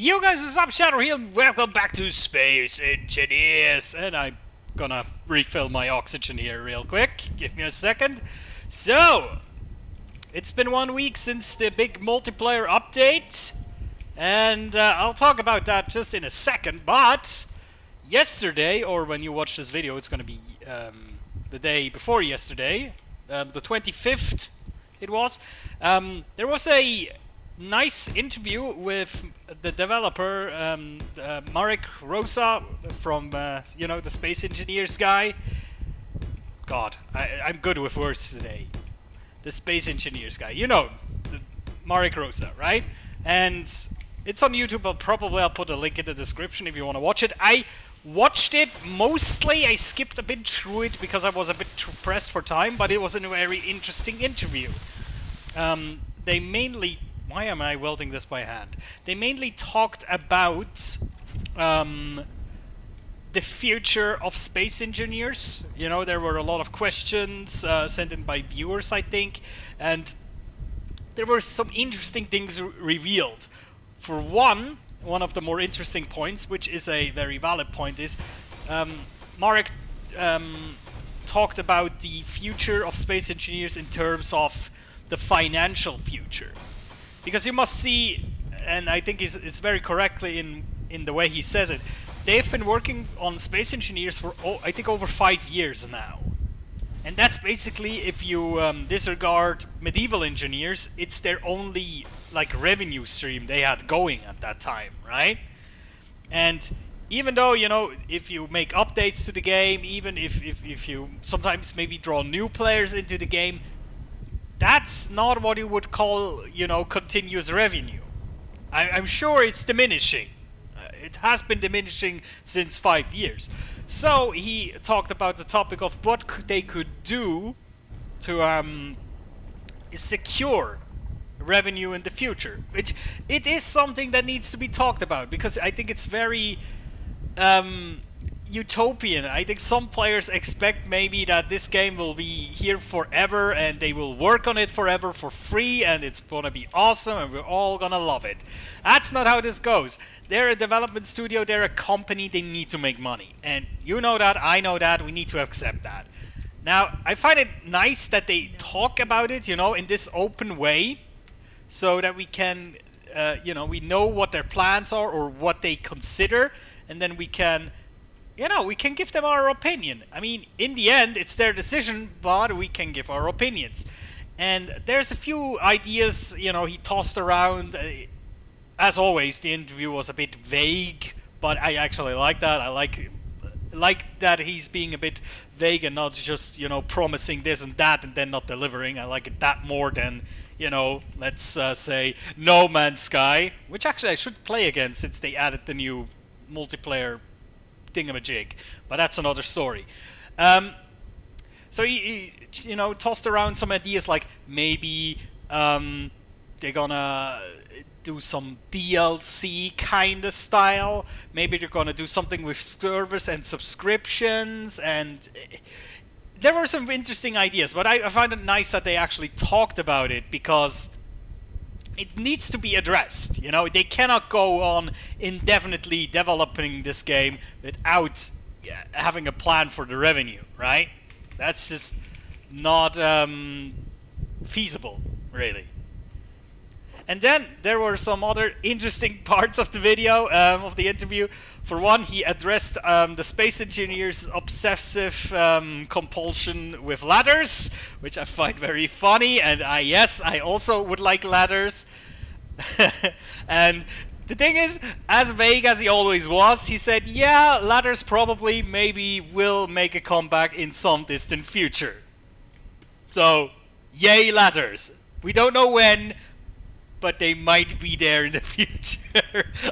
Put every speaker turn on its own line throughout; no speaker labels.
You guys, what's up? Shadow here, and welcome back to Space Engineers. And I'm gonna refill my oxygen here real quick. Give me a second. So, it's been 1 week since the big multiplayer update, and I'll talk about that just in a second. But yesterday, or when you watch this video, it's gonna be the day before yesterday, the 25th. It was. There was a nice interview with the developer Marek Rosa from the Space Engineers guy. God, I'm good with words today. The Space Engineers guy, the Marek Rosa, right? And it's on YouTube. I'll put a link in the description if you want to watch it. I watched it mostly. I skipped a bit through it because I was a bit pressed for time, but it was a very interesting interview. They mainly... Why am I welding this by hand? They mainly talked about the future of space engineers. There were a lot of questions sent in by viewers, I think, and there were some interesting things revealed. For one of the more interesting points, which is a very valid point, is Marek talked about the future of space engineers in terms of the financial future. Because you must see, and I think it's very correctly in the way he says it, they've been working on space engineers for, I think, over 5 years now. And that's basically, if you disregard medieval engineers, it's their only revenue stream they had going at that time, right? And even though, if you make updates to the game, even if you sometimes maybe draw new players into the game, that's not what you would call, continuous revenue. I'm sure it's diminishing. It has been diminishing since 5 years. So he talked about the topic of what they could do to secure revenue in the future. Which it is something that needs to be talked about, because I think it's very utopian. I think some players expect maybe that this game will be here forever and they will work on it forever for free and it's gonna be awesome and we're all gonna love it. That's not how this goes. They're a development studio, they're a company, they need to make money. And you know that, I know that, we need to accept that. Now, I find it nice that they talk about it, in this open way, so that we can, we know what their plans are or what they consider, and then we can we can give them our opinion. I mean, in the end, it's their decision, but we can give our opinions. And there's a few ideas, he tossed around. As always, the interview was a bit vague, but I actually like that. I like that he's being a bit vague and not just, promising this and that and then not delivering. I like it that more than, let's say No Man's Sky, which actually I should play again since they added the new multiplayer thingamajig, but that's another story. So he tossed around some ideas like maybe they're gonna do some DLC kind of style. Maybe they're gonna do something with service and subscriptions, and there were some interesting ideas. But I find it nice that they actually talked about it, because it needs to be addressed. They cannot go on indefinitely developing this game without having a plan for the revenue, right? That's just not feasible, really. And then there were some other interesting parts of the video, of the interview. For one, he addressed the space engineers' obsessive compulsion with ladders, which I find very funny. And yes, I also would like ladders. And the thing is, as vague as he always was, he said, yeah, ladders probably maybe will make a comeback in some distant future. So, yay ladders. We don't know when, but they might be there in the future.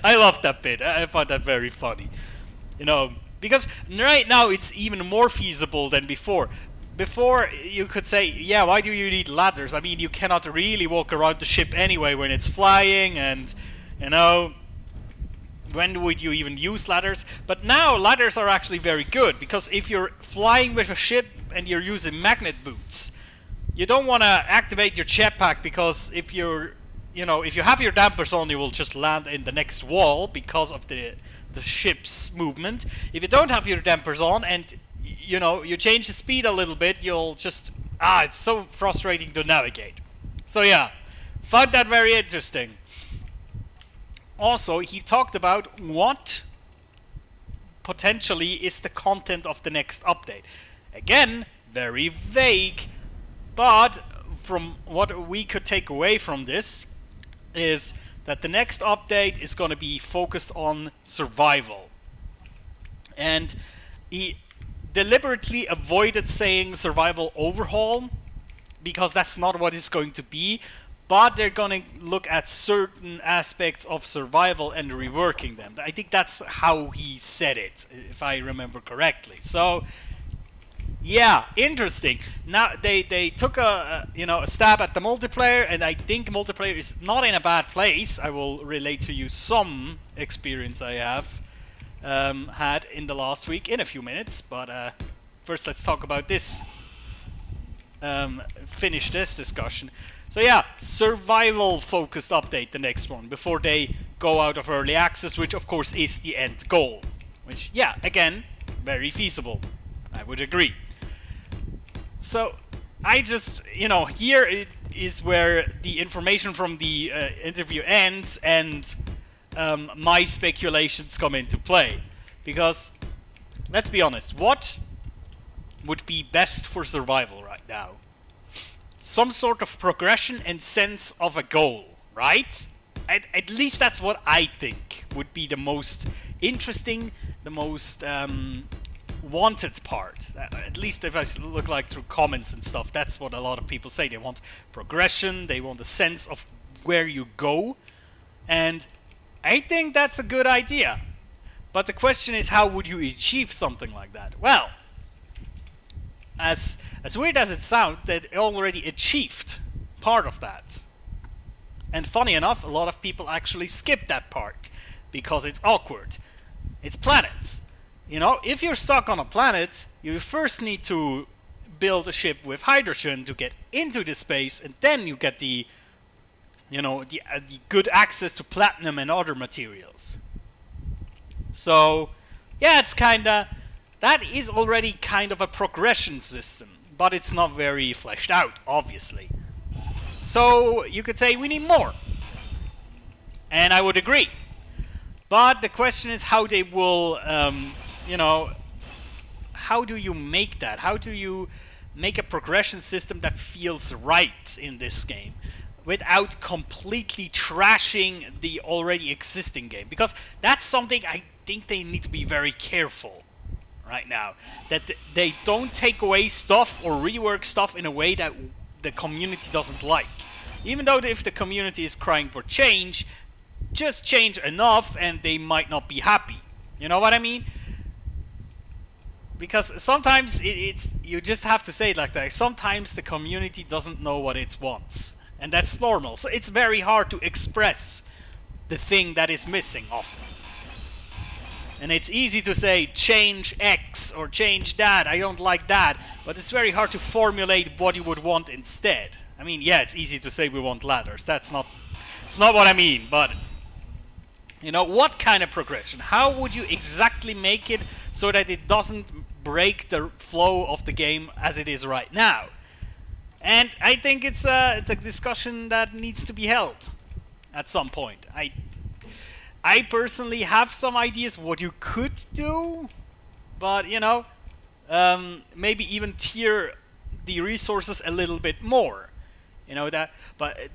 I love that bit. I found that very funny. Because right now it's even more feasible than before. Before, you could say, yeah, why do you need ladders? I mean, you cannot really walk around the ship anyway when it's flying, and, when would you even use ladders? But now ladders are actually very good, because if you're flying with a ship and you're using magnet boots, you don't want to activate your jetpack, because if you're you know, if you have your dampers on, you will just land in the next wall because of the ship's movement. If you don't have your dampers on and you know you change the speed a little bit, you'll just it's so frustrating to navigate. So yeah, found that very interesting. Also, he talked about what potentially is the content of the next update. Again, very vague, but from what we could take away from this is that the next update is going to be focused on survival. And he deliberately avoided saying survival overhaul because that's not what it's going to be, but they're going to look at certain aspects of survival and reworking them. I think that's how he said it, if I remember correctly. So yeah, interesting. Now they took a stab at the multiplayer, and I think multiplayer is not in a bad place. I will relate to you some experience I have had in the last week in a few minutes. But first, let's talk about this. Finish this discussion. So yeah, survival-focused update, the next one, before they go out of early access, which of course is the end goal. Which, yeah, again, very feasible. I would agree. So, I just, here it is where the information from the interview ends and my speculations come into play. Because, let's be honest, what would be best for survival right now? Some sort of progression and sense of a goal, right? At least that's what I think would be the most interesting, the most wanted part. At least if I look like through comments and stuff, that's what a lot of people say. They want progression, they want a sense of where you go, and I think that's a good idea. But the question is, how would you achieve something like that? Well, as weird as it sounds, they already achieved part of that. And funny enough, a lot of people actually skip that part because it's awkward. It's planets. If you're stuck on a planet, you first need to build a ship with hydrogen to get into the space, and then you get the good access to platinum and other materials. So, yeah, that is already kind of a progression system, but it's not very fleshed out, obviously. So, you could say we need more. And I would agree. But the question is how they will, how do you make that? How do you make a progression system that feels right in this game without completely trashing the already existing game? Because that's something I think they need to be very careful right now. That they don't take away stuff or rework stuff in a way that the community doesn't like. Even though if the community is crying for change, just change enough and they might not be happy. You know what I mean? Because sometimes it's you just have to say it like that. Sometimes the community doesn't know what it wants. And that's normal. So it's very hard to express the thing that is missing often. And it's easy to say change X or change that. I don't like that. But it's very hard to formulate what you would want instead. I mean, yeah, it's easy to say we want ladders. It's not what I mean. But what kind of progression? How would you exactly make it so that it doesn't break the flow of the game as it is right now? And I think it's a discussion that needs to be held at some point. I personally have some ideas what you could do, but maybe even tier the resources a little bit more. But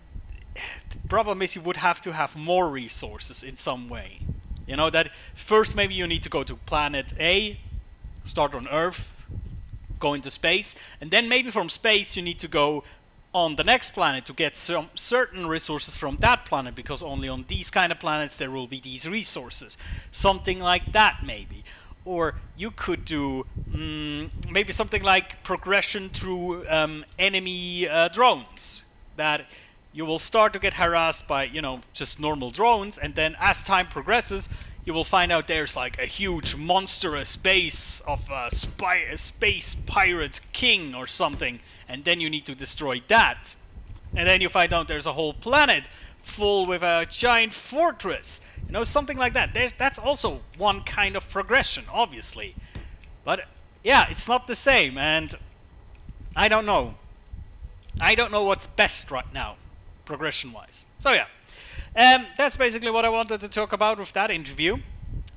the problem is you would have to have more resources in some way. That first maybe you need to go to planet A, start on Earth, go into space, and then maybe from space you need to go on the next planet to get some certain resources from that planet, because only on these kind of planets there will be these resources. Something like that maybe. Or you could do maybe something like progression through enemy drones, that you will start to get harassed by, just normal drones, and then as time progresses, you will find out there's like a huge monstrous base of a space pirate king or something, and then you need to destroy that. And then you find out there's a whole planet full with a giant fortress. You know, something like that. That's also one kind of progression, obviously. But yeah, it's not the same, and I don't know. I don't know what's best right now, progression-wise. So yeah, that's basically what I wanted to talk about with that interview.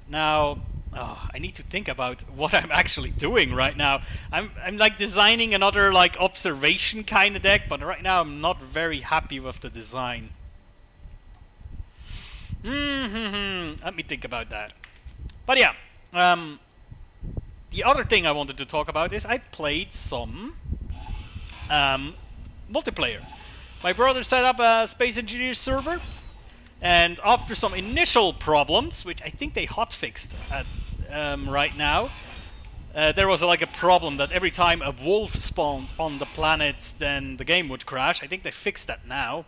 Now, I need to think about what I'm actually doing right now. I'm like designing another like observation kind of deck, but right now I'm not very happy with the design. Let me think about that. But yeah, the other thing I wanted to talk about is I played some multiplayer. My brother set up a Space Engineers server, and after some initial problems, which I think they hotfixed at, right now, there was like a problem that every time a wolf spawned on the planet, then the game would crash. I think they fixed that now.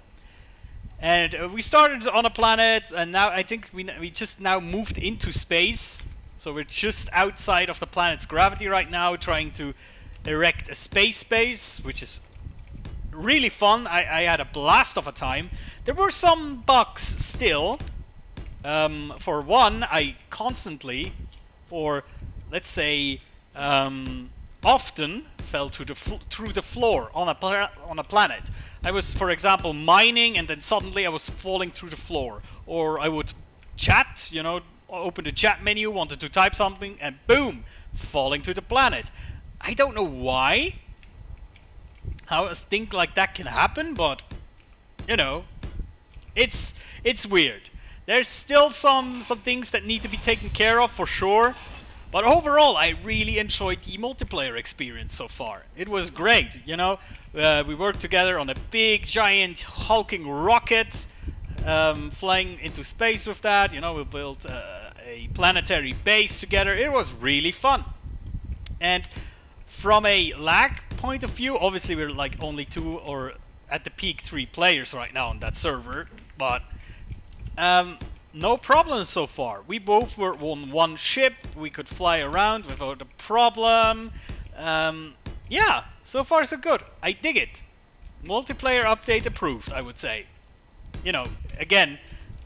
And we started on a planet, and now I think we just now moved into space. So we're just outside of the planet's gravity right now, trying to erect a space base, which is really fun. I had a blast of a time. There were some bugs still. For one, I constantly, or let's say often, fell through the floor on a planet. I was, for example, mining, and then suddenly I was falling through the floor. Or I would chat, you know, open the chat menu, wanted to type something, and boom, falling to the planet. I don't know why. How a thing like that can happen, but you know, it's weird. There's still some things that need to be taken care of for sure. But overall, I really enjoyed the multiplayer experience so far. It was great, you know. We worked together on a big, giant, hulking rocket, flying into space with that. You know, we built a planetary base together. It was really fun. And from a lag point of view, obviously we're like only 2 or at the peak 3 players right now on that server. But no problems so far. We both were on one ship. We could fly around without a problem. Yeah, so far so good. I dig it. Multiplayer update approved, I would say. You know, again,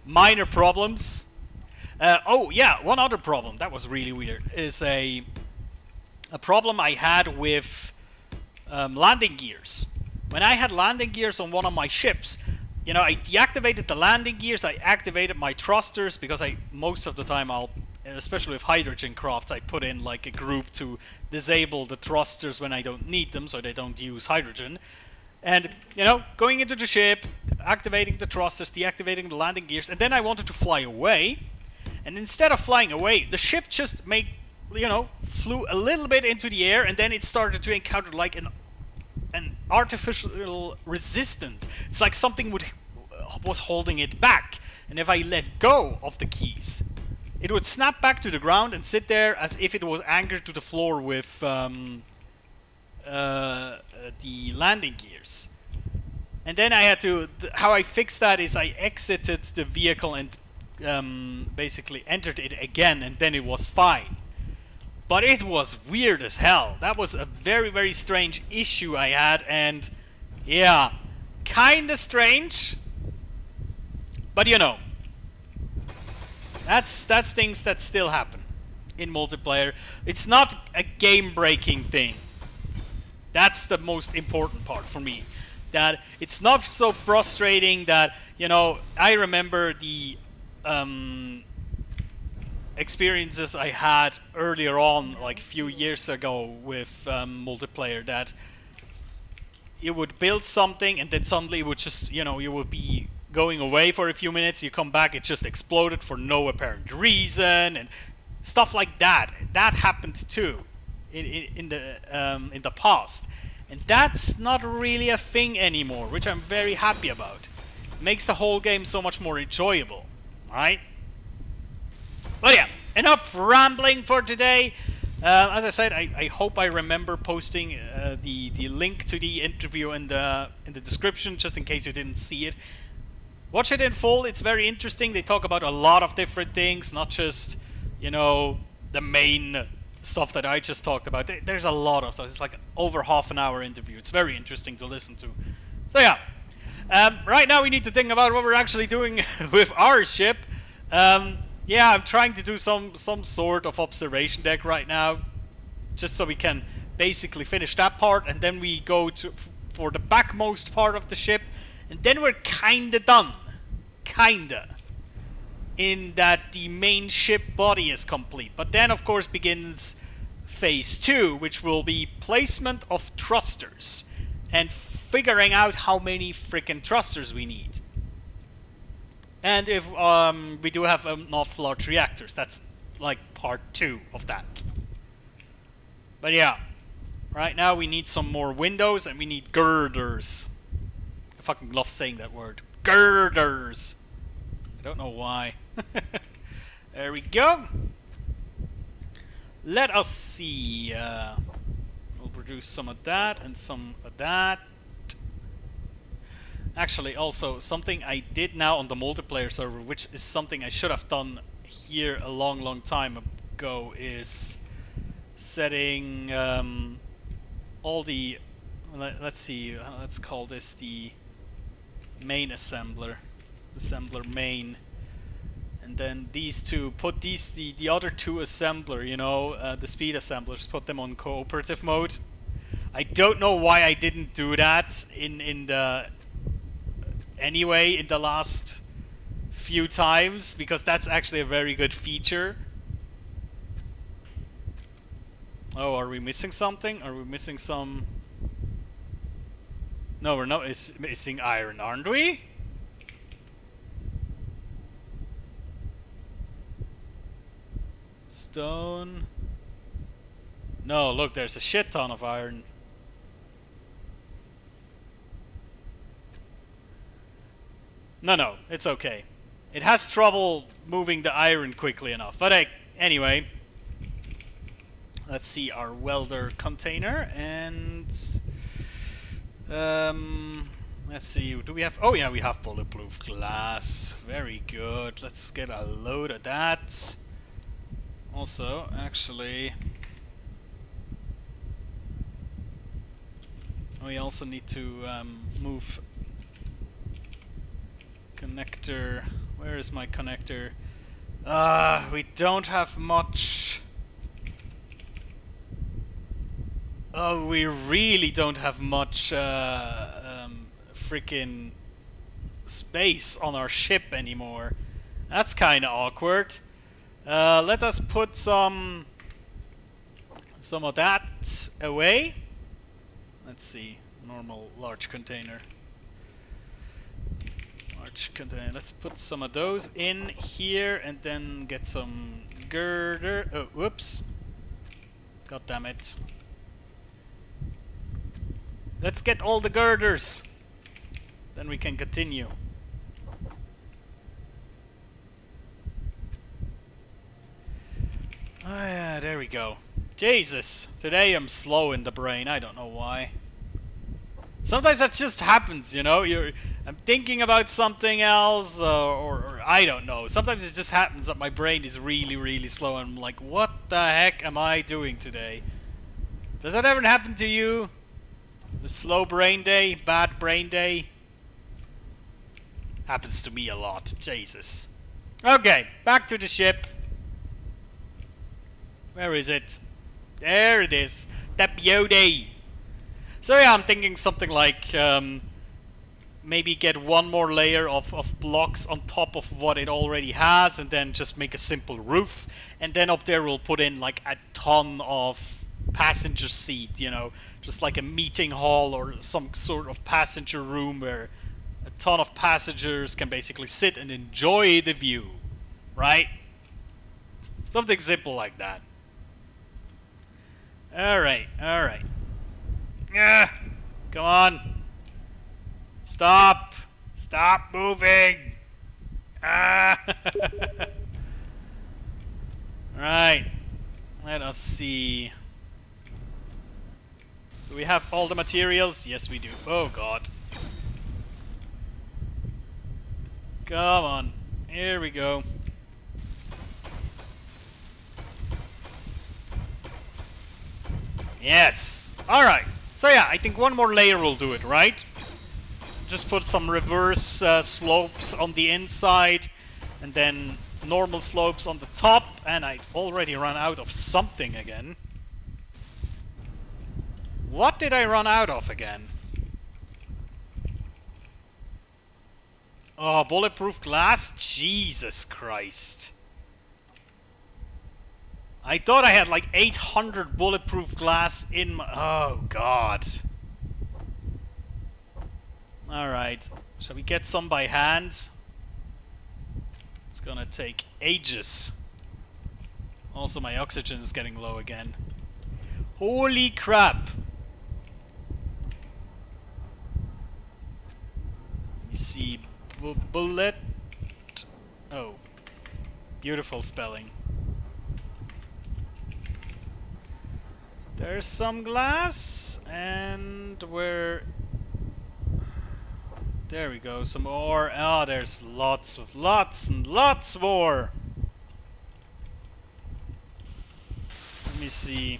minor problems. Oh yeah, one other problem that was really weird is a problem I had with landing gears. When I had landing gears on one of my ships, you know, I deactivated the landing gears, I activated my thrusters, because most of the time especially with hydrogen crafts, I put in like a group to disable the thrusters when I don't need them, so they don't use hydrogen. And, you know, going into the ship, activating the thrusters, deactivating the landing gears, and then I wanted to fly away. And instead of flying away, the ship just flew a little bit into the air, and then it started to encounter like an artificial resistance. It's like something was holding it back, and if I let go of the keys, it would snap back to the ground and sit there as if it was anchored to the floor with the landing gears. And then I had to, how I fixed that is I exited the vehicle and basically entered it again, and then it was fine. But it was weird as hell. That was a very, very strange issue I had, and yeah, kinda strange. But you know, that's things that still happen in multiplayer. It's not a game-breaking thing. That's the most important part for me. That it's not so frustrating that, you know, I remember the experiences I had earlier on, like a few years ago with multiplayer, that you would build something and then suddenly it would just, you know, you would be going away for a few minutes, you come back, it just exploded for no apparent reason, and stuff like that. That happened too in the past. And that's not really a thing anymore, which I'm very happy about. It makes the whole game so much more enjoyable, alright? But yeah, enough rambling for today. As I said, I hope I remember posting the link to the interview in the description, just in case you didn't see it. Watch it in full, it's very interesting. They talk about a lot of different things, not just, you know, the main stuff that I just talked about. There's a lot of stuff. It's like over half an hour interview. It's very interesting to listen to. So yeah, Right now we need to think about what we're actually doing with our ship. Yeah, I'm trying to do some sort of observation deck right now, just so we can basically finish that part, and then we go for the backmost part of the ship, and then we're kinda done. Kinda. In that the main ship body is complete. But then of course begins phase 2, which will be placement of thrusters and figuring out how many freaking thrusters we need. And if we do have enough large reactors. That's like part 2 of that. But yeah, right now we need some more windows and we need girders. I fucking love saying that word. Girders. I don't know why. There we go. Let us see. We'll produce some of that and some of that. Actually, also, something I did now on the multiplayer server, which is something I should have done here a long time ago, is setting all the... Let's see, let's call this the main assembler. Assembler main. And then these two, put these, the other two assembler, you know, the speed assemblers, put them on cooperative mode. I don't know why I didn't do that in the... anyway, in the last few times, because that's actually a very good feature. Oh, are we missing something? Are we missing some... No, we're not missing iron, aren't we? Stone. No, look, there's a shit ton of iron. No, it's okay. It has trouble moving the iron quickly enough. But anyway, let's see our welder container and let's see. Do we have? Oh yeah, we have bulletproof glass. Very good. Let's get a load of that. Also, actually, we also need to move connector. Where is my connector? We don't have much. Oh, we really don't have much freaking space on our ship anymore. That's kind of awkward. Let us put some of that away. Let's see. Normal large container. Container. Let's put some of those in here and then get some girder. Oh, whoops. God damn it. Let's get all the girders. Then we can continue. Oh yeah, there we go. Jesus. Today I'm slow in the brain. I don't know why. Sometimes that just happens, you know. I'm thinking about something else, or I don't know. Sometimes it just happens that my brain is really slow, and I'm like, what the heck am I doing today? Does that ever happen to you? The slow brain day, bad brain day? Happens to me a lot. Jesus. Okay, back to the ship. Where is it? There it is. The beauty. So yeah, I'm thinking something like maybe get one more layer of blocks on top of what it already has, and then just make a simple roof, and then up there we'll put in like a ton of passenger seat, you know, just like a meeting hall or some sort of passenger room where a ton of passengers can basically sit and enjoy the view, right? Something simple like that. Alright. Yeah, come on. Stop moving. Ah. Right. Let us see. Do we have all the materials? Yes, we do. Oh god. Come on. Here we go. Yes. Alright. So yeah, I think one more layer will do it, right? just put some reverse slopes on the inside, and then normal slopes on the top, and I already ran out of something again. What did I run out of again? Oh, bulletproof glass? Jesus Christ. I thought I had like 800 bulletproof glass in my... Oh, God. Alright. Shall we get some by hand? It's gonna take ages. Also, my oxygen is getting low again. Holy crap! Let me see. Bullet. Oh. Beautiful spelling. There's some glass, and where... There we go, some more. Oh, there's lots and lots more. Let me see.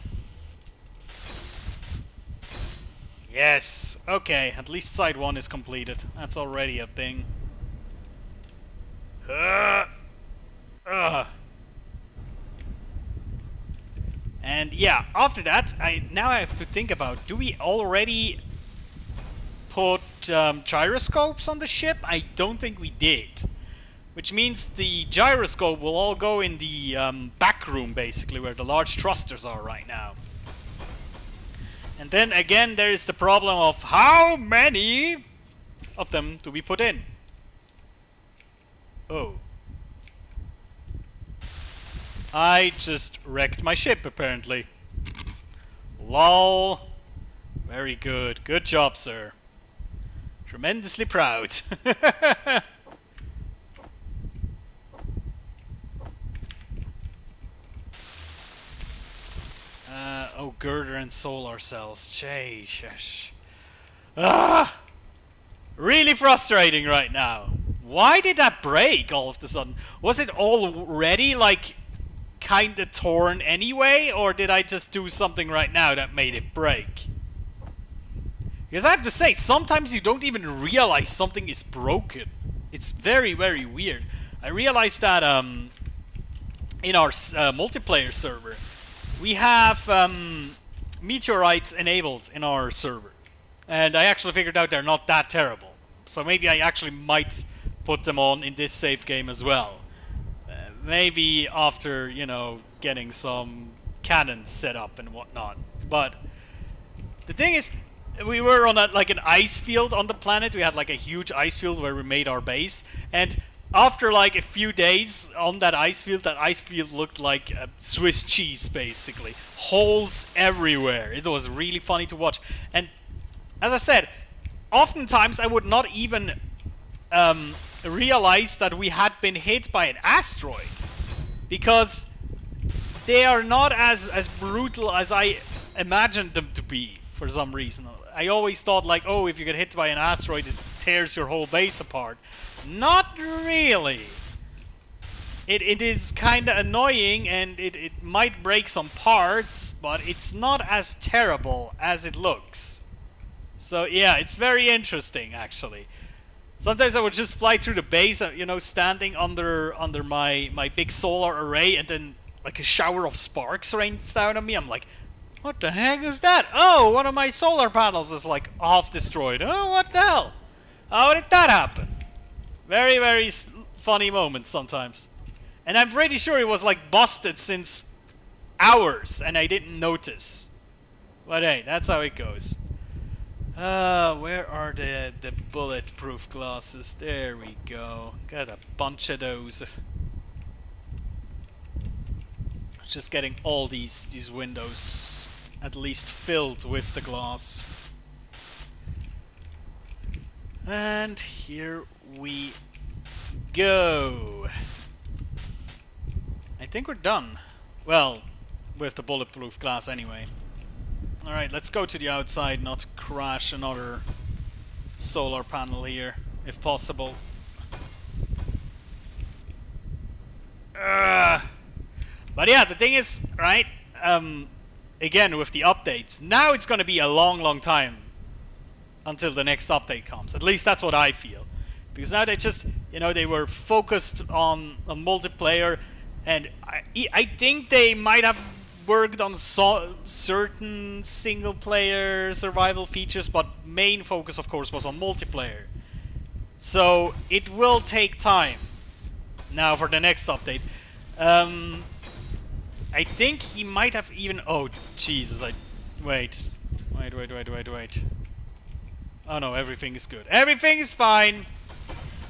Yes, okay, at least side 1 is completed. That's already a thing. And yeah, after that, now I have to think about, do we already put gyroscopes on the ship? I don't think we did. Which means the gyroscope will all go in the back room, basically, where the large thrusters are right now. And then again, there is the problem of how many of them do we put in? Oh. I just wrecked my ship, apparently. Lol. Very good. Good job, sir. Tremendously proud. Oh, girder and solar cells. Jeez. Ah! Really frustrating right now. Why did that break all of a sudden? Was it already, like, kinda torn anyway? Or did I just do something right now that made it break? Because I have to say, sometimes you don't even realize something is broken. It's very, very weird. I realized that in our multiplayer server, we have meteorites enabled in our server. And I actually figured out they're not that terrible. So maybe I actually might put them on in this save game as well. Maybe after, you know, getting some cannons set up and whatnot. But the thing is, we were on like an ice field on the planet. We had like a huge ice field where we made our base. And after like a few days on that ice field looked like Swiss cheese, basically. Holes everywhere. It was really funny to watch. And as I said, oftentimes I would not even realize that we had been hit by an asteroid. Because they are not as brutal as I imagined them to be, for some reason. I always thought like, oh, if you get hit by an asteroid, it tears your whole base apart. Not really. It is kind of annoying, and it might break some parts, but it's not as terrible as it looks. So yeah, it's very interesting, actually. Sometimes I would just fly through the base, you know, standing under my big solar array, and then like a shower of sparks rains down on me. I'm like, what the heck is that? Oh, one of my solar panels is like half destroyed. Oh, what the hell? How did that happen? Very, very funny moments sometimes. And I'm pretty sure it was like busted since hours and I didn't notice. But hey, that's how it goes. Where are the bulletproof glasses? There we go. Got a bunch of those. Just getting all these windows at least filled with the glass. And here we go. I think we're done. Well, with the bulletproof glass anyway. Alright, let's go to the outside, not crash another solar panel here, if possible. But yeah, the thing is, right, again with the updates, now it's gonna be a long time until the next update comes. At least that's what I feel. Because now they just, they were focused on multiplayer, and I think they might have worked on certain single-player survival features, but main focus, of course, was on multiplayer. So it will take time now for the next update. I think he might have even... Oh, Jesus, Wait. Oh no, everything is good. Everything is fine!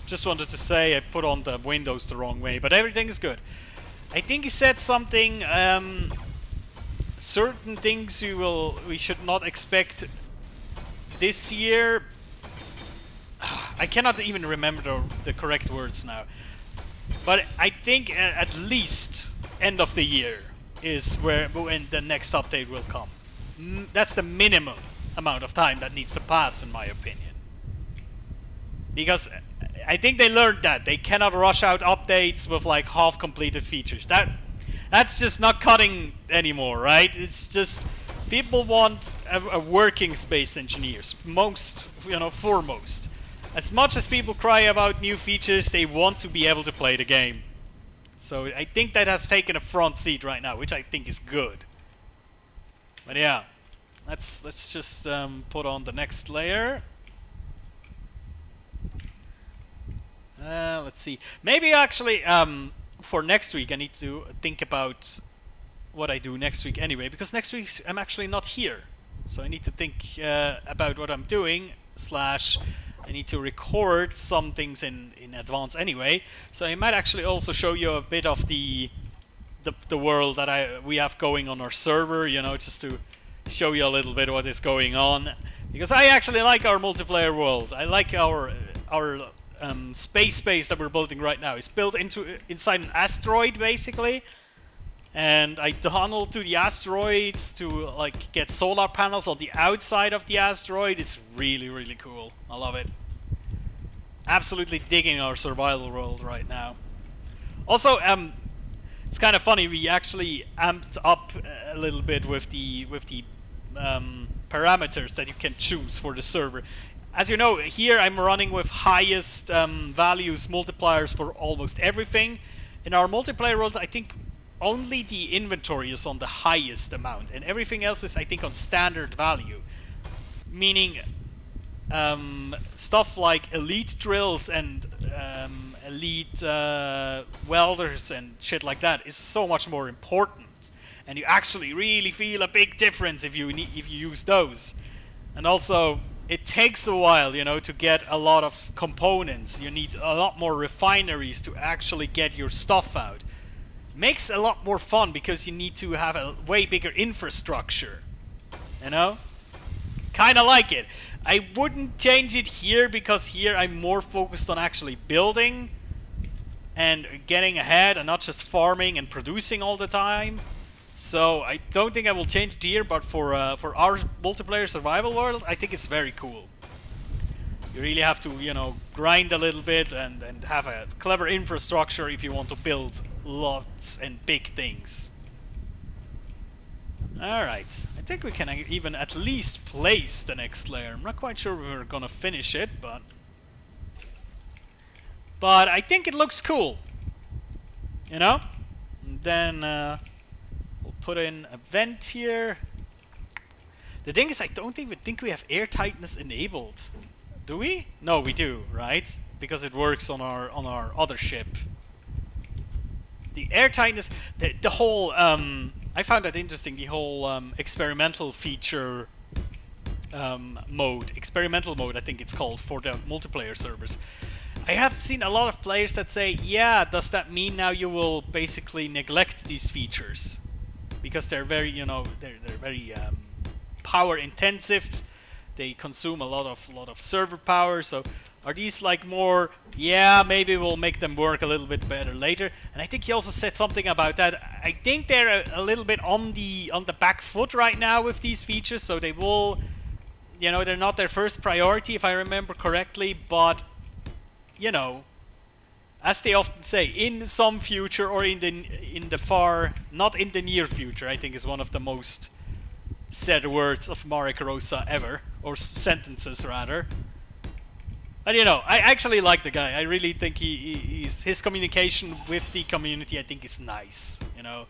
Just wanted to say I put on the windows the wrong way, but everything is good. I think he said something... certain things we should not expect this year. I cannot even remember the correct words now. But I think at least end of the year is when the next update will come. That's the minimum amount of time that needs to pass, in my opinion. Because I think they learned that. They cannot rush out updates with like half-completed features. That's just not cutting anymore, right? It's just... People want a working space engineers. Foremost. As much as people cry about new features, they want to be able to play the game. So I think that has taken a front seat right now, which I think is good. But yeah, let's just put on the next layer. Let's see. Maybe actually for next week I need to think about what I do next week anyway, because next week I'm actually not here. So I need to think about what I'm doing, / I need to record some things in advance anyway. So I might actually also show you a bit of the world that we have going on our server, just to show you a little bit what is going on. Because I actually like our multiplayer world. I like our space that we're building right now. It's built inside an asteroid, basically. And I tunnel to the asteroids to like get solar panels on the outside of the asteroid. It's really, really cool. I love it. Absolutely digging our survival world right now. Also, it's kind of funny. We actually amped up a little bit with the parameters that you can choose for the server. As you know, here I'm running with highest values multipliers for almost everything. In our multiplayer world, I think only the inventory is on the highest amount, and everything else is, I think, on standard value. Meaning, stuff like elite drills and elite welders and shit like that is so much more important, and you actually really feel a big difference if you use those. And also, it takes a while, to get a lot of components. You need a lot more refineries to actually get your stuff out. Makes a lot more fun because you need to have a way bigger infrastructure. Kinda like it. I wouldn't change it here because here I'm more focused on actually building and getting ahead and not just farming and producing all the time. So I don't think I will change it here, but for our multiplayer survival world, I think it's very cool. You really have to, grind a little bit and have a clever infrastructure if you want to build lots and big things. Alright, I think we can even at least place the next layer. I'm not quite sure we're gonna finish it, but I think it looks cool. And then we'll put in a vent here. The thing is, I don't even think we have air tightness enabled. Do we? No, we do, right? Because it works on our other ship. The air tightness, the whole I found that interesting. The whole experimental feature mode, experimental mode, I think it's called, for the multiplayer servers. I have seen a lot of players that say, yeah, does that mean now you will basically neglect these features because they're very, they're very power intensive. They consume a lot of server power. So are these like more, yeah, maybe we'll make them work a little bit better later? And I think he also said something about that. I think they're a little bit on the back foot right now with these features. So they will, they're not their first priority, if I remember correctly. But, as they often say, in some future or in the far, not in the near future, I think is one of the most said words of Marek Rosa ever, or sentences rather. And you know, I actually like the guy. I really think his communication with the community, I think, is nice. You know.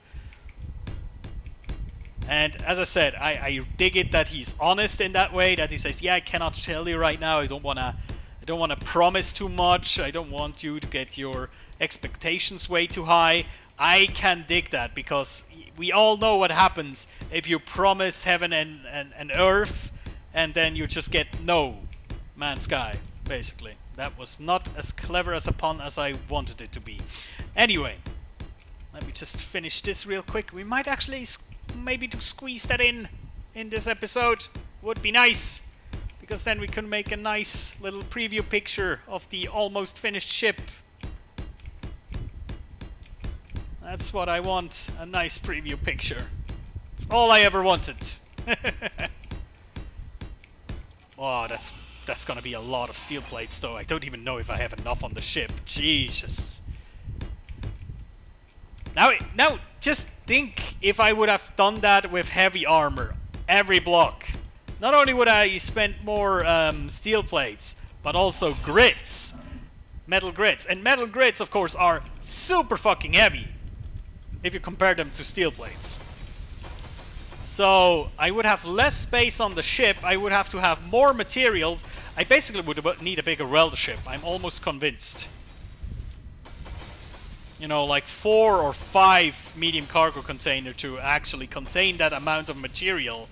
And as I said, I dig it that he's honest in that way. That he says, "Yeah, I cannot tell you right now. I don't wanna promise too much. I don't want you to get your expectations way too high." I can dig that because we all know what happens if you promise heaven and earth, and then you just get no man's sky. Basically, that was not as clever as a pun as I wanted it to be. Anyway, let me just finish this real quick. We might actually maybe to squeeze that in this episode. Would be nice, because then we can make a nice little preview picture of the almost finished ship. That's what I want, a nice preview picture. It's all I ever wanted. Oh, that's gonna be a lot of steel plates, though. I don't even know if I have enough on the ship. Jesus. Now, just think if I would have done that with heavy armor, every block. Not only would I spend more steel plates, but also grids. Metal grids. And metal grids, of course, are super fucking heavy if you compare them to steel plates. So I would have less space on the ship, I would have to have more materials. I basically would need a bigger welder ship, I'm almost convinced. You know, like 4 or 5 medium cargo container to actually contain that amount of material.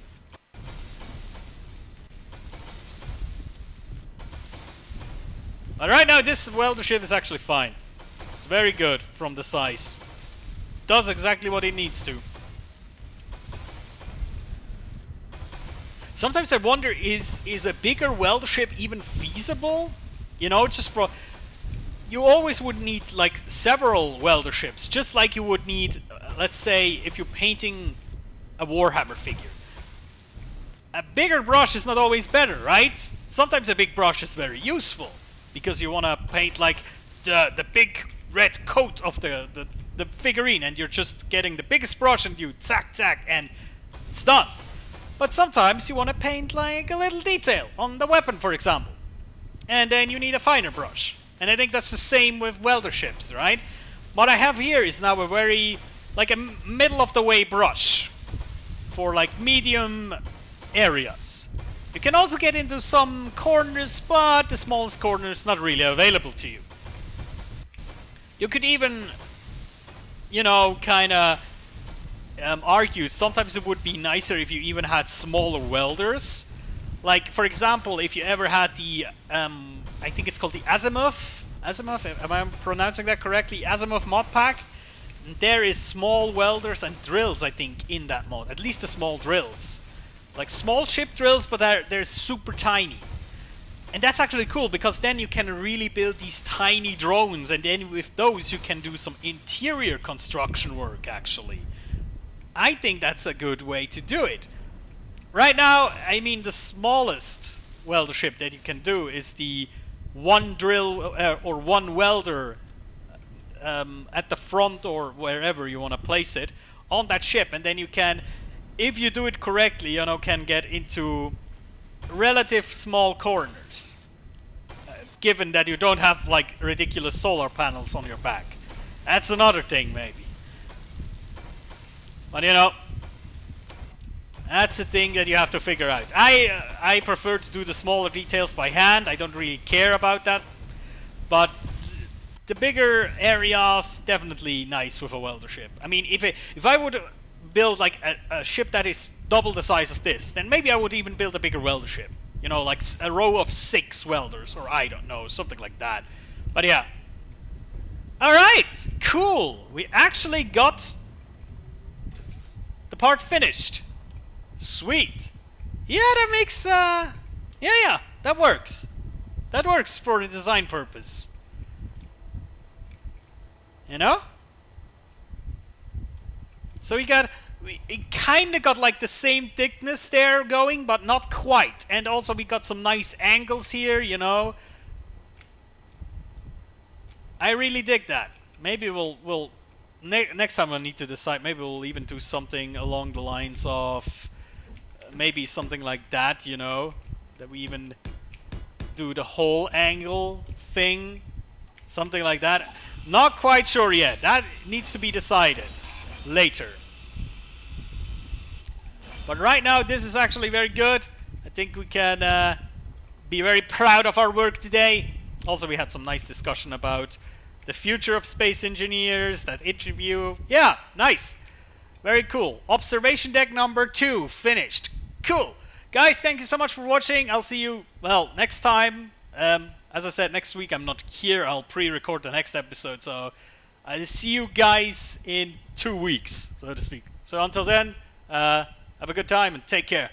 But right now this welder ship is actually fine. It's very good from the size. Does exactly what it needs to. Sometimes I wonder, is a bigger welder ship even feasible? You know, just for... You always would need, like, several welder ships. Just like you would need, let's say, if you're painting a Warhammer figure. A bigger brush is not always better, right? Sometimes a big brush is very useful. Because you want to paint, like, the big red coat of the figurine. And you're just getting the biggest brush and you tack, and it's done. But sometimes you want to paint like a little detail on the weapon, for example. And then you need a finer brush. And I think that's the same with welder ships, right? What I have here is now a very, like a middle of the way brush. For like medium areas. You can also get into some corners, but the smallest corner is not really available to you. You could even, you know, kinda... argue sometimes it would be nicer if you even had smaller welders. Like, for example, if you ever had the, I think it's called the Azimuth, am I pronouncing that correctly? Azimuth mod pack. There is small welders and drills, I think, in that mod. At least the small drills. Like small ship drills, but they're super tiny. And that's actually cool, because then you can really build these tiny drones, and then with those you can do some interior construction work, actually. I think that's a good way to do it. Right now, I mean, the smallest welder ship that you can do is the one drill or one welder at the front or wherever you want to place it on that ship, and then you can, if you do it correctly, you know, can get into relative small corners, given that you don't have like ridiculous solar panels on your back. That's another thing, maybe. But you know, that's a thing that you have to figure out. I prefer to do the smaller details by hand. I don't really care about that. But the bigger areas, definitely nice with a welder ship. I mean, if I would build like a ship that is double the size of this, then maybe I would even build a bigger welder ship. You know, like a row of 6 welders, or I don't know, something like that. But yeah. Alright, cool. We actually got the part finished. Sweet. Yeah, that makes, yeah, that works. That works for the design purpose. You know? So we kinda got like the same thickness there going, but not quite. And also we got some nice angles here, you know? I really dig that. Maybe we'll next time I need to decide, maybe we'll even do something along the lines of maybe something like that, you know, that we even do the whole angle thing, something like that. Not quite sure yet. That needs to be decided later. But right now, this is actually very good. I think we can be very proud of our work today. Also, we had some nice discussion about the future of space engineers, that interview. Yeah, nice. Very cool. Observation deck number 2 finished. Cool. Guys, thank you so much for watching. I'll see you, well, next time. As I said, next week I'm not here. I'll pre-record the next episode. So I'll see you guys in 2 weeks, so to speak. So until then, have a good time and take care.